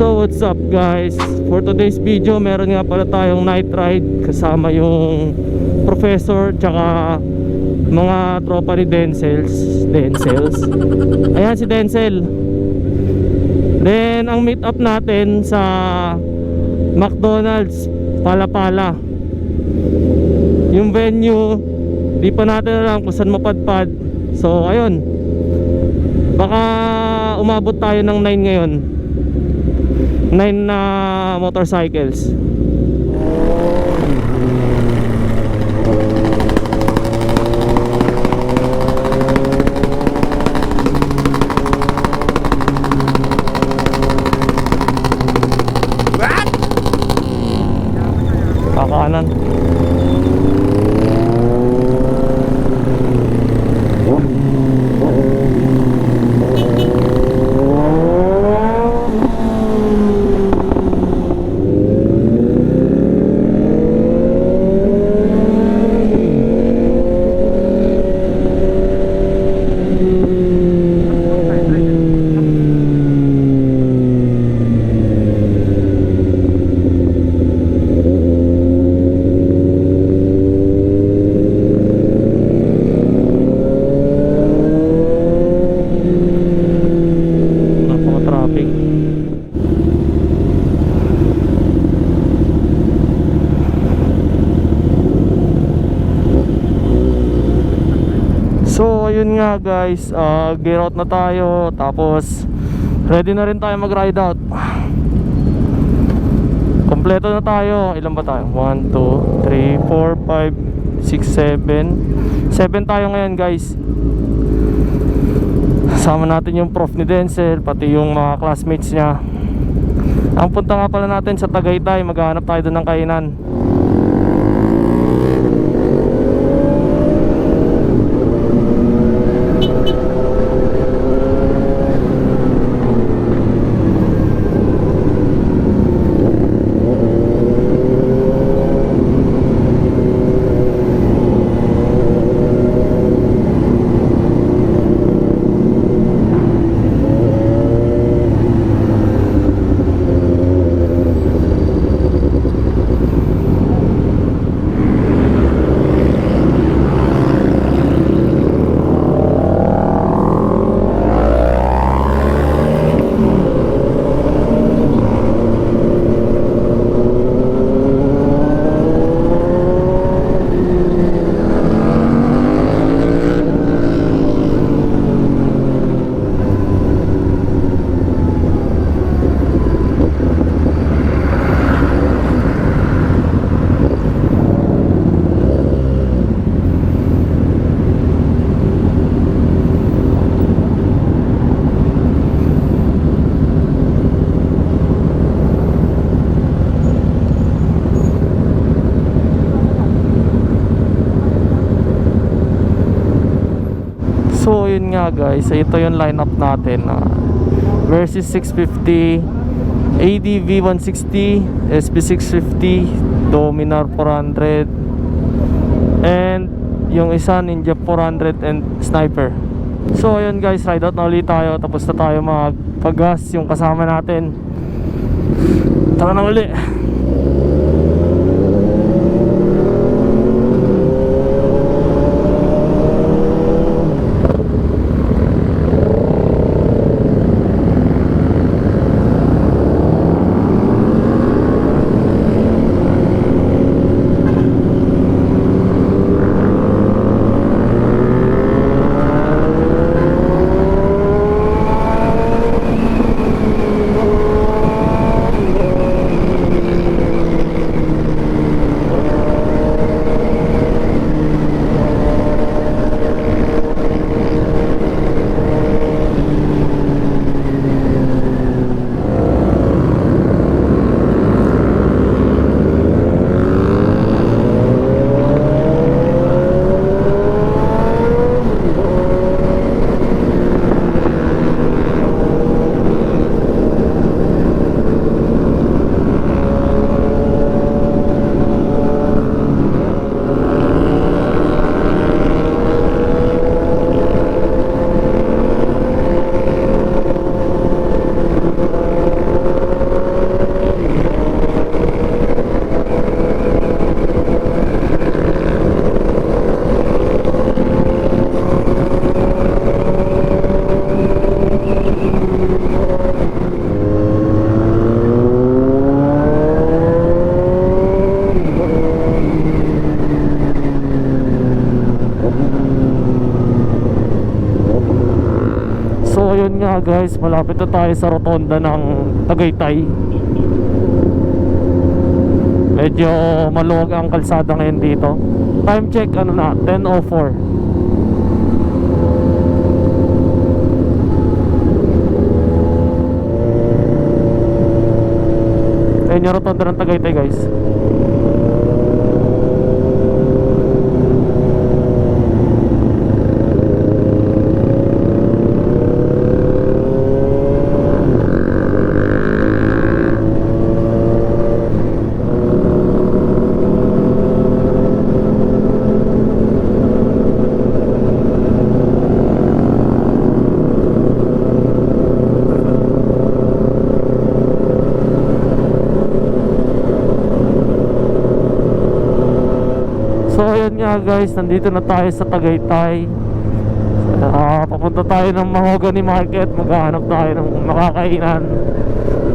So what's up guys, for today's video meron nga pala tayong night ride kasama yung professor tsaka mga tropa ni Denzels. Ayan si Denzel. Then ang meet up natin sa McDonald's Palapala. Yung venue di pa natin alam kung saan mapadpad. So ayun, baka umabot tayo ng 9 ngayon, 9 na motorcycles. Kakanan. So ayun nga guys, gear out na tayo. Tapos ready na rin tayo mag ride out. Kompleto na tayo. Ilan ba tayo? 1, 2, 3, 4, 5, 6, 7 7 tayo ngayon guys. Sama natin yung prof ni Denzel, pati yung mga classmates niya. Ang punta nga pala natin sa Tagaytay, maghahanap tayo doon ng kainan. So yun nga guys, ito yung lineup natin. Versys 650, ADV 160, SB 650, Dominar 400, and yung isa Ninja 400 and Sniper. So ayun guys, ride out na ulit tayo. Tapos na tayo magpagas yung kasama natin. Tara na uli. nga guys, malapit na tayo sa rotonda ng Tagaytay. Medyo maluwag ang kalsada ngayon dito. Time check ano na, 10:04. Ayun yung rotonda ng Tagaytay guys. So ayun nga guys, nandito na tayo sa Tagaytay. Papunta tayo ng Mahogany Market. Maghahanap tayo ng makakainan.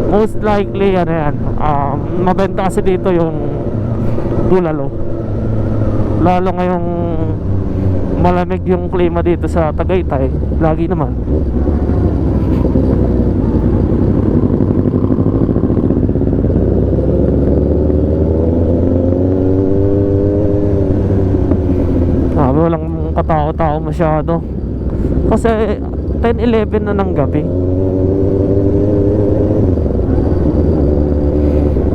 Most likely ano yan, mabenta kasi dito yung bulalo. Lalo ngayong malamig yung klima dito sa Tagaytay. Lagi naman. Walang katao-tao masyado kasi 10-11 na ng gabi.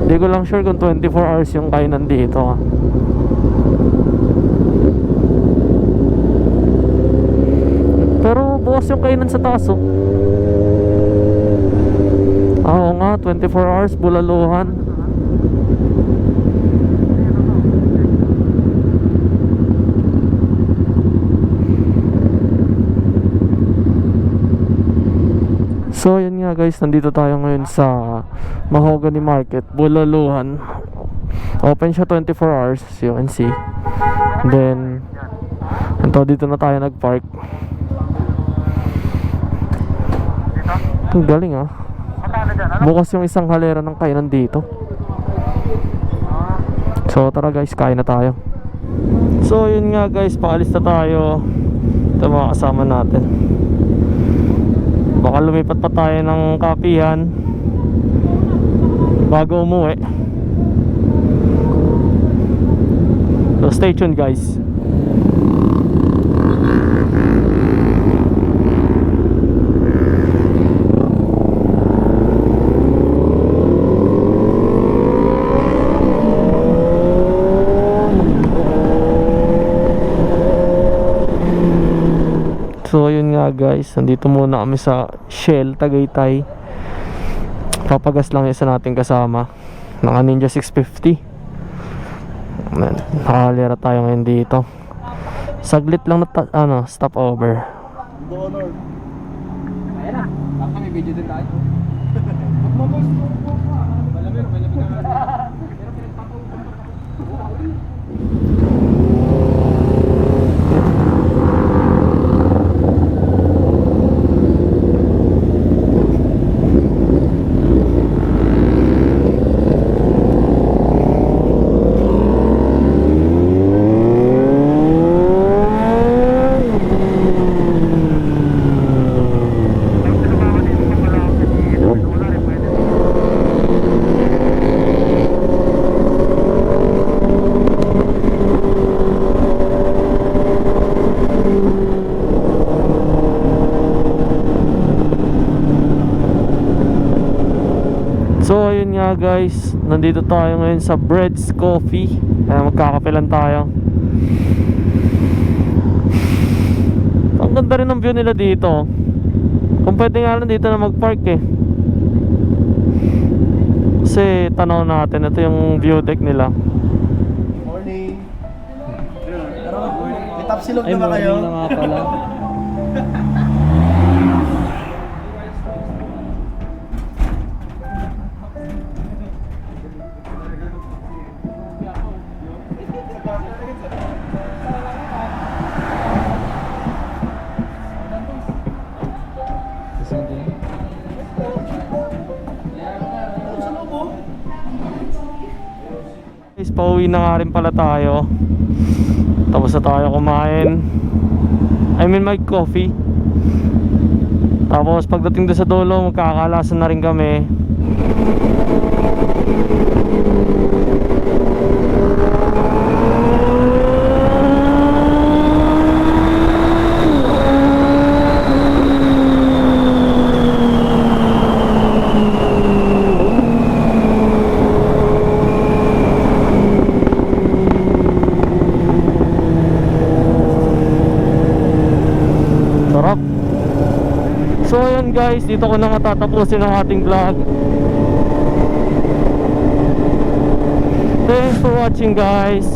Hindi ko lang sure kung 24 hours yung kainan dito. Pero bukas yung kainan sa taas. Oo nga, 24 hours bulaluhan. So yun nga guys, nandito tayo ngayon sa Mahogany Market, Bulaluhan. Open siya 24 hours, as you can see. Then dito na tayo nagpark. Ang galing ah. Bukas yung isang halera ng kainan dito. So tara guys, kain na tayo. So yun nga guys, paalis na tayo. Ito mga kasama natin. Baka lumipat pa tayo ng kapihan bago umuwi. So stay tuned guys. So yun nga guys, nandito muna kami sa Shell Tagaytay. Papagas lang isa nating kasama ng Ninja 650. Nakakalera tayo ngayon dito. Saglit lang na stop over. Ayan na, baka may video din tayo. So ayun nga guys, nandito tayo ngayon sa Bread's Coffee. Kaya magkakapelan tayo. Ang ganda rin ng view nila dito. Kung pwede nga lang dito na mag-park eh. Kasi tanaw natin, ito yung view deck nila. Morning. May top silog na ba kayo? Morning na nga pala. Guys, pauwi na nga rin pala tayo. Tapos na tayo kumain. I mean mag coffee. Tapos pagdating doon sa dulo, magkakalasan na rin kami. Sarap. So ayan guys, dito ko na matatapusin ang ating vlog. Thanks for watching guys.